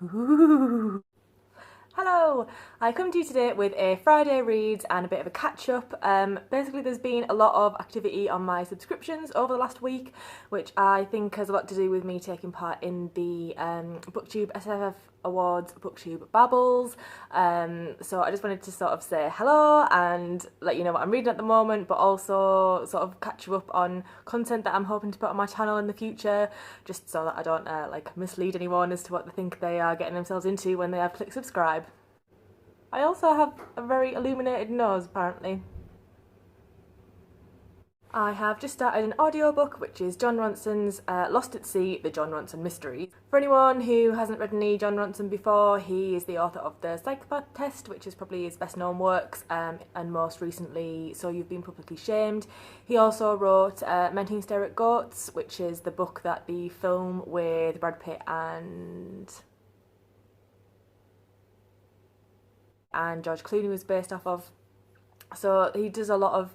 Ooh. Hello! I come to you today with a Friday reads and a bit of a catch up. Basically there's been a lot of activity on my subscriptions over the last week, which I think has a lot to do with me taking part in the Booktube SF Awards Booktube Babbles. So I just wanted to sort of say hello and let you know what I'm reading at the moment, but also sort of catch you up on content that I'm hoping to put on my channel in the future, just so that I don't like mislead anyone as to what they think they are getting themselves into when they have clicked subscribe. I also have a very illuminated nose, apparently. I have just started an audiobook, which is Jon Ronson's Lost at Sea, The Jon Ronson Mysteries. For anyone who hasn't read any Jon Ronson before, he is the author of The Psychopath Test, which is probably his best known works, and most recently So You've Been Publicly Shamed. He also wrote Men Who Stare at Goats, which is the book that the film with Brad Pitt and George Clooney was based off of. So he does a lot of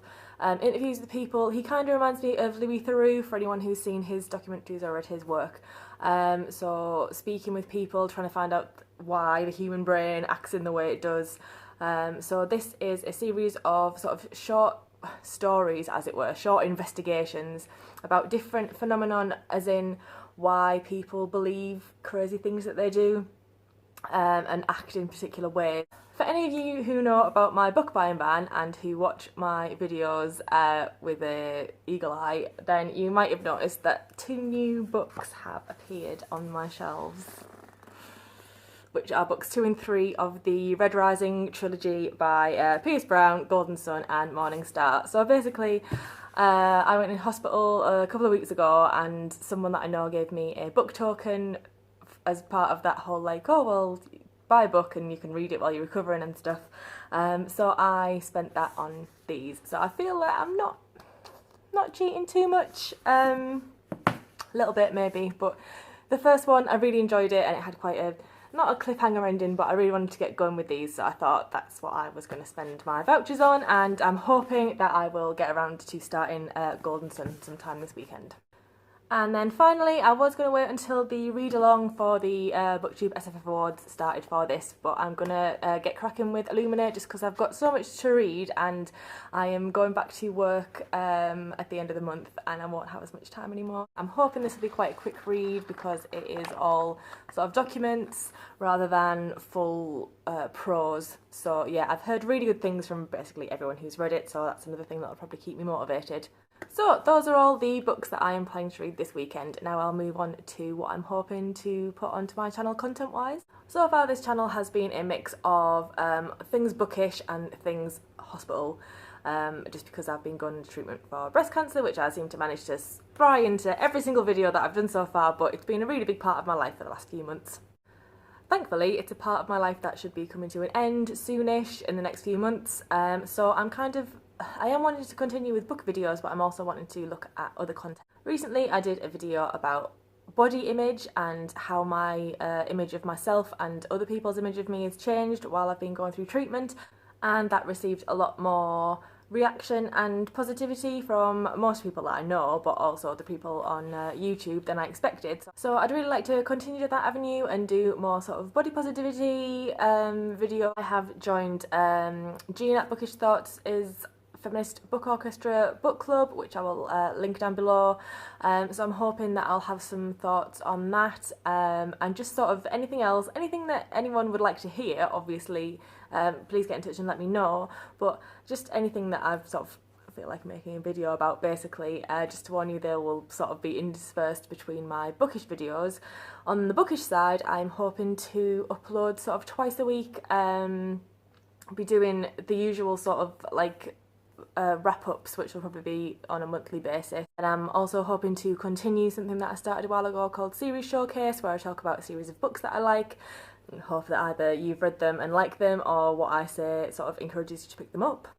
interviews with people. He kind of reminds me of Louis Theroux, for anyone who's seen his documentaries or read his work. So speaking with people, trying to find out why the human brain acts in the way it does. So this is a series of sort of short stories, as it were, short investigations about different phenomenon, as in why people believe crazy things that they do and act in particular ways. For any of you who know about my book buying ban and who watch my videos with an eagle eye, then you might have noticed that 2 new books have appeared on my shelves, which are books 2 and 3 of the Rising Trilogy by Pierce Brown, Golden Sun and Morning Star. So basically I went in hospital a couple of weeks ago and someone that I know gave me a book token as part of that whole like, oh well, buy a book and you can read it while you're recovering and stuff. So I spent that on these. So I feel like I'm not cheating too much. A little bit maybe, but the first one I really enjoyed it and it had quite a, not a cliffhanger ending, but I really wanted to get going with these, so I thought that's what I was going to spend my vouchers on, and I'm hoping that I will get around to starting Golden Sun sometime this weekend. And then finally, I was going to wait until the read-along for the Booktube SF Awards started for this, but I'm going to get cracking with Illuminate just because I've got so much to read and I am going back to work at the end of the month and I won't have as much time anymore. I'm hoping this will be quite a quick read because it is all sort of documents rather than full prose. So yeah, I've heard really good things from basically everyone who's read it, so that's another thing that'll probably keep me motivated. So those are all the books that I am planning to read this weekend. Now I'll move on to what I'm hoping to put onto my channel content wise. So far this channel has been a mix of things bookish and things hospital, just because I've been going into treatment for breast cancer, which I seem to manage to pry into every single video that I've done so far, but it's been a really big part of my life for the last few months. Thankfully, it's a part of my life that should be coming to an end soonish in the next few months, so I am wanting to continue with book videos, but I'm also wanting to look at other content. Recently I did a video about body image and how my image of myself and other people's image of me has changed while I've been going through treatment, and that received a lot more reaction and positivity from most people that I know, but also the people on YouTube than I expected. So I'd really like to continue that avenue and do more sort of body positivity video. I have joined Jean at Bookish Thoughts is Feminist Book Orchestra book club, which I will link down below, so I'm hoping that I'll have some thoughts on that, and just sort of anything else, anything that anyone would like to hear, obviously please get in touch and let me know, but just anything that I've sort of feel like making a video about, basically. Just to warn you, they will sort of be interspersed between my bookish videos. On the bookish side, I'm hoping to upload sort of twice a week, be doing the usual sort of like wrap-ups, which will probably be on a monthly basis, and I'm also hoping to continue something that I started a while ago called Series Showcase, where I talk about a series of books that I like and hope that either you've read them and like them, or what I say sort of encourages you to pick them up.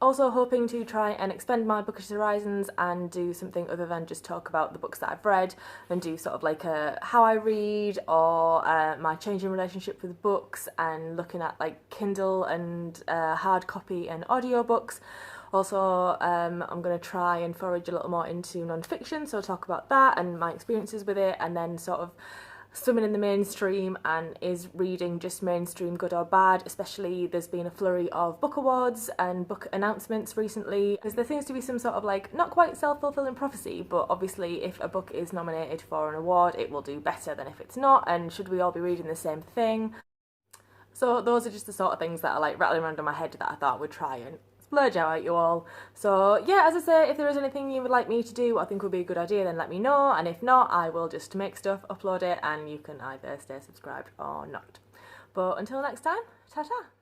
Also hoping to try and expand my bookish horizons and do something other than just talk about the books that I've read, and do sort of like a how I read, or my changing relationship with books, and looking at like Kindle and hard copy and audiobooks. Also, I'm going to try and forage a little more into non-fiction, so talk about that and my experiences with it, and then sort of swimming in the mainstream and is reading just mainstream good or bad. Especially there's been a flurry of book awards and book announcements recently, because there seems to be some sort of like, not quite self-fulfilling prophecy, but obviously if a book is nominated for an award it will do better than if it's not, and should we all be reading the same thing? So those are just the sort of things that are like rattling around in my head that I thought would try and splurge out at you all. So yeah, as I say, if there is anything you would like me to do I think would be a good idea, then let me know, and if not, I will just make stuff, upload it, and you can either stay subscribed or not. But until next time, ta-ta!